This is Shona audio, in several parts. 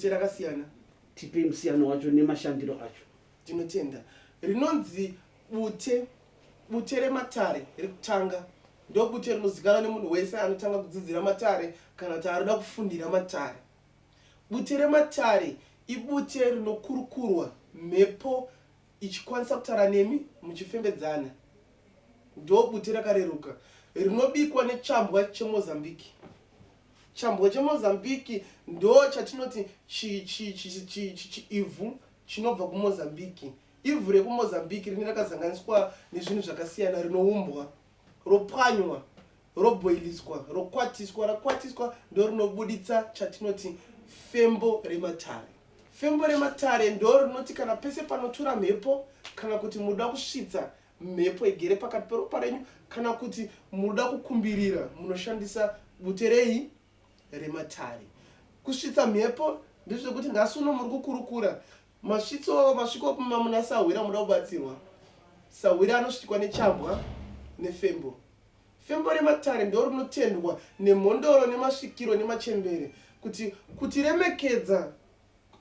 bute rakasiyana. Tipe musiyano wacho nemashandiro acho. Tinotenda. Rinonzi Bute Rematare rekutanga. Ndo bute rinozikanwa nemunhu wese anotanga kudzidzira matare kana kuti arida kufundira matare. Bute Rematare ibute rinokurukurwa mhepo ichikwanisa kutaura nemi muchifembedzana. Ndo bute rakareruka rinobikwa nechambwa cheMozambique. Chambwa cheMozambique ndo chatinoti ivhu chinobva kuMozambique. Ivhu rekuMozambique rinenge rakazanganiswa nezvinhu zvakasiyana, rinoumbwa, ropwanywa, roboiliswa, rokwatiswa, rakwatiswa ndo rinobuditsa chatinoti fembo rematare. Fembo rematare ndo rinoti kana pese panotura mhepo, kana kuti muda kusvitsa mhepo igere pakati peropa renyu, kana kuti muda kukumbirira munoshandisa bute rematare. Kusvitsa mhepo ndezvekuti nhasi uno muri kukurukura masviko muna Sahwira muda kubatsirwa. Sahwira anosvikwa nechambwa nefembo. Fembo rematare ndo rinotendwa nemhondoro nemasvikiro nemachembere kuti remekedza,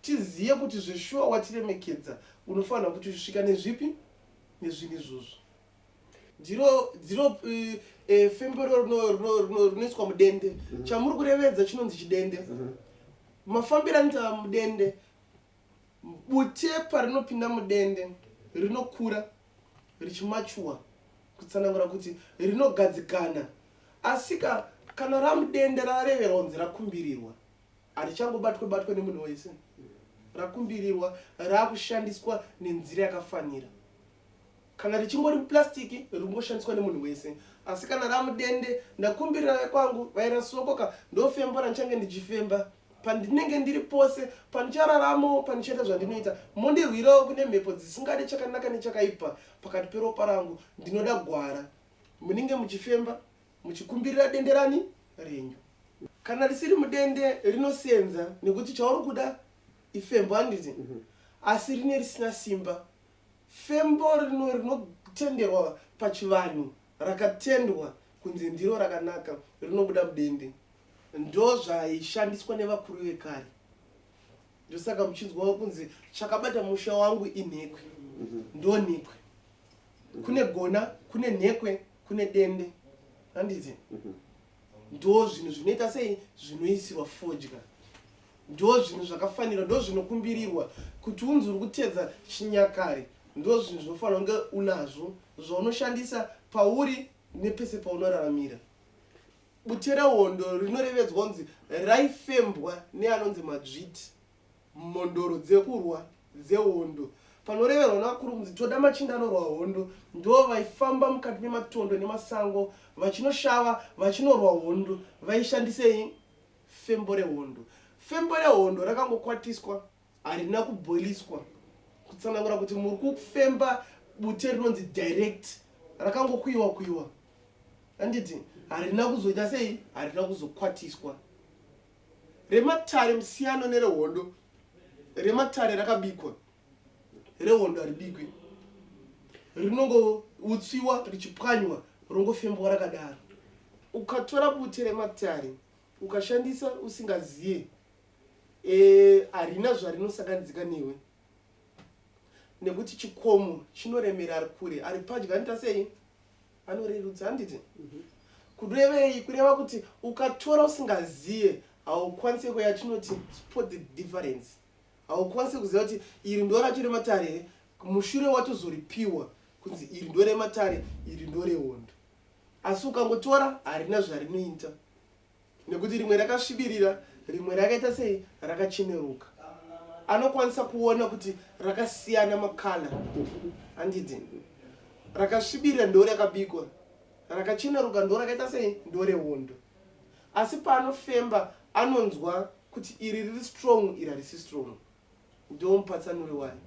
tiziye kuti zveshuwa watiremekedza unofanira kuti usvika nezvipi nezvinhu izvozvo. Ndiro fembo rinoiswa mudende. Chamuri kurevedza chinonzi chidende. Mafambiro anoita mudende. Bute parinopinda mudende rinokura richimachuwa kutsanangura kuti rinogadzikana. Asi kana ramudende rareverwa kunzi rakumbirirwa, harichangobatwe nemunhu wese. Rakumbirirwa, rakushandiswa nenzira yakafanira. Kana richingori plastiki ringoshandiswa nemunhu wese. Asi kana ramudende, ndakumbirira kwangu vairasokoka ndofemba ranchange ndichifemba. Pandinenge ndiri pose, panichararamo, panichaita zvandinoita, mondirwirawo kune mhepo dzisingade chakanaka nechakaipa pakati peropa rangu. Ndinoda gwara. Munenge muchifemba, muchikumbirira dende renyu. Kana risiri mudende rinosenza nekuti chauri kuda ifembo handiti. Asi rine risina simba. Fembo rinotenderwa pachivanhu, rakatendwa kunzi ndiro rakanaka, rinobuda mudende. Ndo zvaishandiswa nevakuru vekare. Ndosaka muchinzwawo kunzi chakabata musha wangu inhekwe. Ndo nhekwe. Kune gona, kune nhekwe, kune dende. Handiti? Ndo zvinhu zvinoita sei zvinoisirwa fodya. Ndo zvinhu zvakafanira, ndo zvinokumbirirwa kuti unzi uri kutedza chinyakare. Ndo zvinhu zvinofanira kunge unazvo zvaunoshandisa pauri nepese paunoraramira. Bute reHondo rinorevedzwa kunzi raifembwa neanonzi madzviti, mhondoro dzekurwa dzeHondo. Panoreverwa navakuru kunzi toda machinda anorwa Hondo, ndo vaifamba mukati mematondo nemasango vachinoshava, vachinorwa Hondo, vaishandisei fembo reHondo. Fembo reHondo rakangokwatiswa, harina kuboiliswa, kutsanangura kuti muri kufemba bute rinonzi direct, rakangokuyiwa. Handiti? Harina kuzoita sei? Harina kuzokwatiswa. Rematare musiyano neReHondo. Rematare rakabikwa. ReHondo haribikwi. Rinongoutsiwa richipwanywa, rongofembwa rakadaro. Ukatora bute rematare ukashandisa usingaziye, harina zvarinosanganidzika newe. Nekuti chikomo chinoremera ari kure, ari padyo anoita sei? Anorerudza. Handiti? Kurevei? Kureva kuti ukatora usingaziye haukwanisi kuyatinoti spot the difference. Haukwanisi kuziva kuti iri ndo racho rematare, mushure watozoripiwa kunzi iri ndo rematare, iri ndo reHondo. Asi ukangotora harina zvarinoita. Nekuti rimwe rakasvibirira, rimwe rakaita sei? Rakacheneruka. Anokwanisa kuona kuti rakasiyana makala. Handiti? Rakasvibirira ndo rakabikwa. Rakacheneruka ndo rakaita sei? Ndo reHondo. Asi paanofemba anonzwa kuti iri riri strong, iri harisi strong. Ndo mupatsanuri wayo.